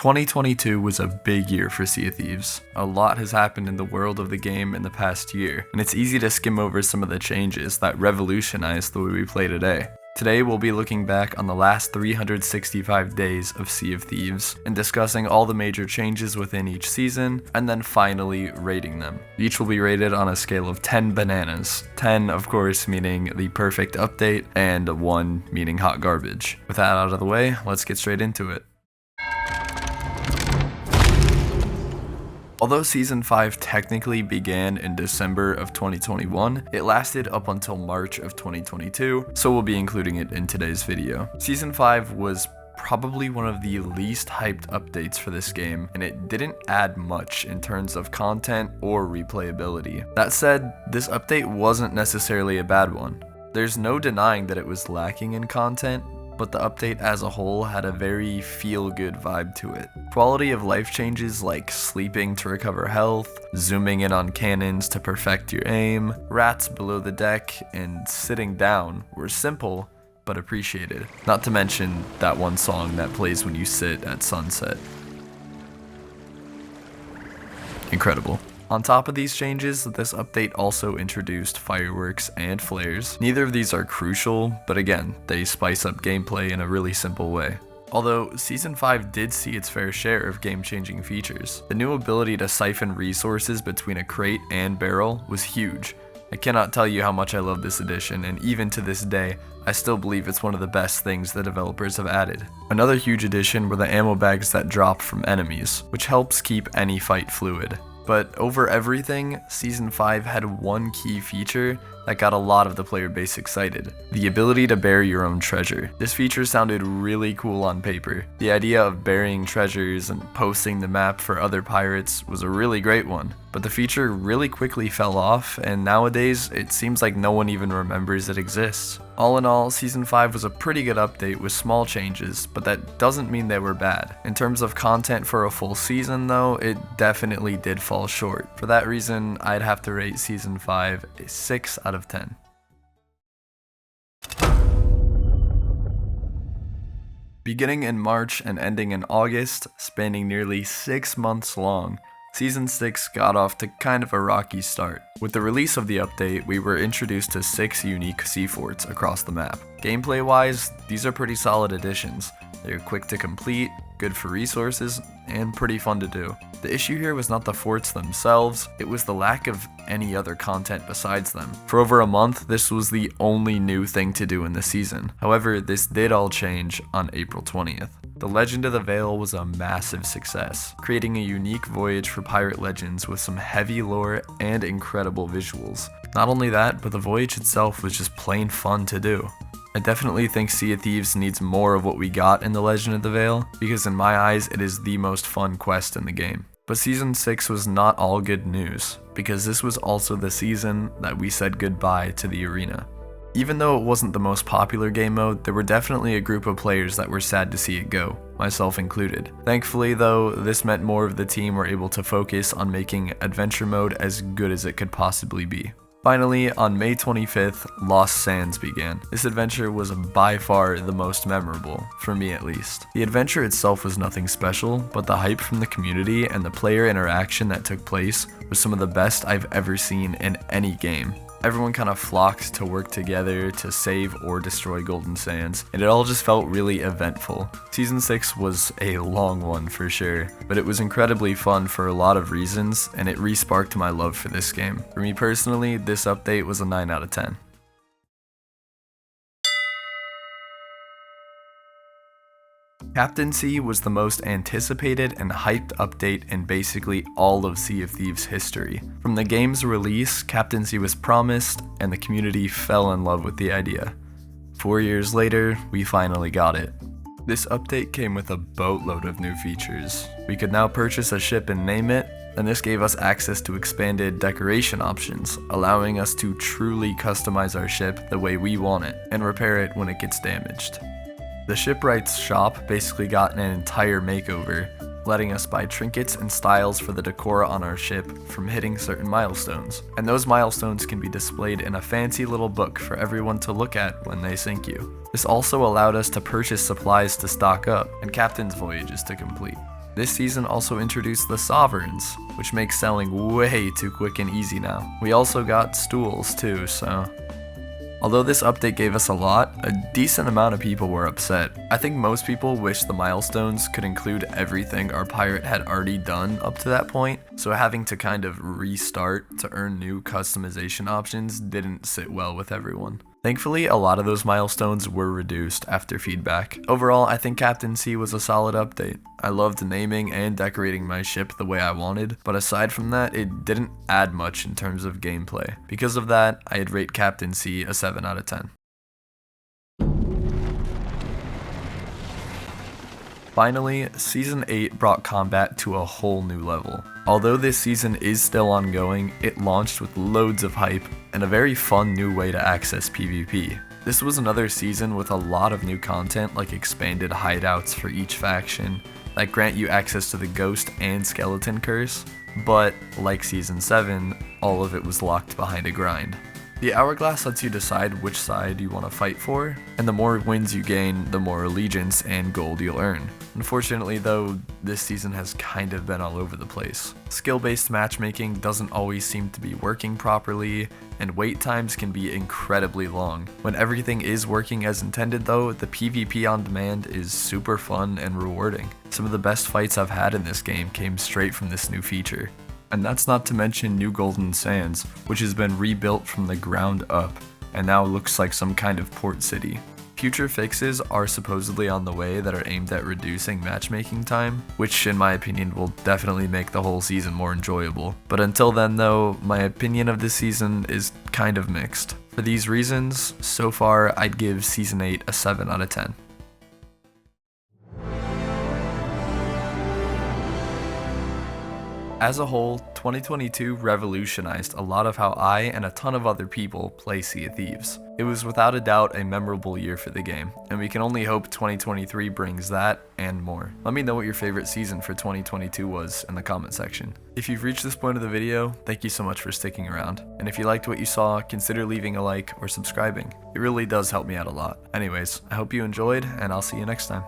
2022 was a big year for Sea of Thieves. A lot has happened in the world of the game in the past year, and it's easy to skim over some of the changes that revolutionized the way we play today. Today we'll be looking back on the last 365 days of Sea of Thieves and discussing all the major changes within each season, and then finally rating them. Each will be rated on a scale of 10 bananas. 10 of course meaning the perfect update, and 1 meaning hot garbage. With that out of the way, let's get straight into it. Although Season 5 technically began in December of 2021, it lasted up until March of 2022, so we'll be including it in today's video. Season 5 was probably one of the least hyped updates for this game, and it didn't add much in terms of content or replayability. That said, this update wasn't necessarily a bad one. There's no denying that it was lacking in content, but the update as a whole had a very feel-good vibe to it. Quality of life changes like sleeping to recover health, zooming in on cannons to perfect your aim, rats below the deck, and sitting down were simple but appreciated. Not to mention that one song that plays when you sit at sunset. Incredible. On top of these changes, this update also introduced fireworks and flares. Neither of these are crucial, but again, they spice up gameplay in a really simple way. Although Season 5 did see its fair share of game-changing features. The new ability to siphon resources between a crate and barrel was huge. I cannot tell you how much I love this addition, and even to this day, I still believe it's one of the best things the developers have added. Another huge addition were the ammo bags that drop from enemies, which helps keep any fight fluid. But over everything, Season 5 had one key feature that got a lot of the player base excited: the ability to bury your own treasure. This feature sounded really cool on paper. The idea of burying treasures and posting the map for other pirates was a really great one, but the feature really quickly fell off, and nowadays it seems like no one even remembers it exists. All in all, Season 5 was a pretty good update with small changes, but that doesn't mean they were bad. In terms of content for a full season though, it definitely did fall short. For that reason, I'd have to rate Season 5 a 6 out of 10. Beginning in March and ending in August, spanning nearly 6 months long, Season 6 got off to kind of a rocky start. With the release of the update, we were introduced to 6 unique sea forts across the map. Gameplay wise, these are pretty solid additions. They're quick to complete, good for resources, and pretty fun to do. The issue here was not the forts themselves, it was the lack of any other content besides them. For over a month, this was the only new thing to do in the season. However, this did all change on April 20th. The Legend of the Veil was a massive success, creating a unique voyage for Pirate Legends with some heavy lore and incredible visuals. Not only that, but the voyage itself was just plain fun to do. I definitely think Sea of Thieves needs more of what we got in The Legend of the Veil, because in my eyes it is the most fun quest in the game. But Season 6 was not all good news, because this was also the season that we said goodbye to the arena. Even though it wasn't the most popular game mode, there were definitely a group of players that were sad to see it go, myself included. Thankfully though, this meant more of the team were able to focus on making adventure mode as good as it could possibly be. Finally, on May 25th, Lost Sands began. This adventure was by far the most memorable, for me at least. The adventure itself was nothing special, but the hype from the community and the player interaction that took place was some of the best I've ever seen in any game. Everyone kind of flocked to work together to save or destroy Golden Sands, and it all just felt really eventful. Season 6 was a long one for sure, but it was incredibly fun for a lot of reasons, and it re-sparked my love for this game. For me personally, this update was a 9 out of 10. Captaincy was the most anticipated and hyped update in basically all of Sea of Thieves history. From the game's release, Captaincy was promised, and the community fell in love with the idea. 4 years later, we finally got it. This update came with a boatload of new features. We could now purchase a ship and name it, and this gave us access to expanded decoration options, allowing us to truly customize our ship the way we want it, and repair it when it gets damaged. The Shipwright's shop basically got an entire makeover, letting us buy trinkets and styles for the decor on our ship from hitting certain milestones. And those milestones can be displayed in a fancy little book for everyone to look at when they sink you. This also allowed us to purchase supplies to stock up and captain's voyages to complete. This season also introduced the Sovereigns, which makes selling way too quick and easy now. We also got stools too, so... Although this update gave us a lot, a decent amount of people were upset. I think most people wish the milestones could include everything our pirate had already done up to that point, so having to kind of restart to earn new customization options didn't sit well with everyone. Thankfully, a lot of those milestones were reduced after feedback. Overall, I think Captaincy was a solid update. I loved naming and decorating my ship the way I wanted, but aside from that, it didn't add much in terms of gameplay. Because of that, I'd rate Captaincy a 7 out of 10. Finally, Season 8 brought combat to a whole new level. Although this season is still ongoing, it launched with loads of hype and a very fun new way to access PvP. This was another season with a lot of new content like expanded hideouts for each faction that grant you access to the Ghost and Skeleton Curse, but like Season 7, all of it was locked behind a grind. The Hourglass lets you decide which side you want to fight for, and the more wins you gain, the more allegiance and gold you'll earn. Unfortunately though, this season has kind of been all over the place. Skill-based matchmaking doesn't always seem to be working properly, and wait times can be incredibly long. When everything is working as intended though, the PvP on demand is super fun and rewarding. Some of the best fights I've had in this game came straight from this new feature. And that's not to mention New Golden Sands, which has been rebuilt from the ground up, and now looks like some kind of port city. Future fixes are supposedly on the way that are aimed at reducing matchmaking time, which in my opinion will definitely make the whole season more enjoyable. But until then though, my opinion of this season is kind of mixed. For these reasons, so far I'd give Season 8 a 7 out of 10. As a whole, 2022 revolutionized a lot of how I and a ton of other people play Sea of Thieves. It was without a doubt a memorable year for the game, and we can only hope 2023 brings that and more. Let me know what your favorite season for 2022 was in the comment section. If you've reached this point of the video, thank you so much for sticking around. And if you liked what you saw, consider leaving a like or subscribing. It really does help me out a lot. Anyways, I hope you enjoyed, and I'll see you next time.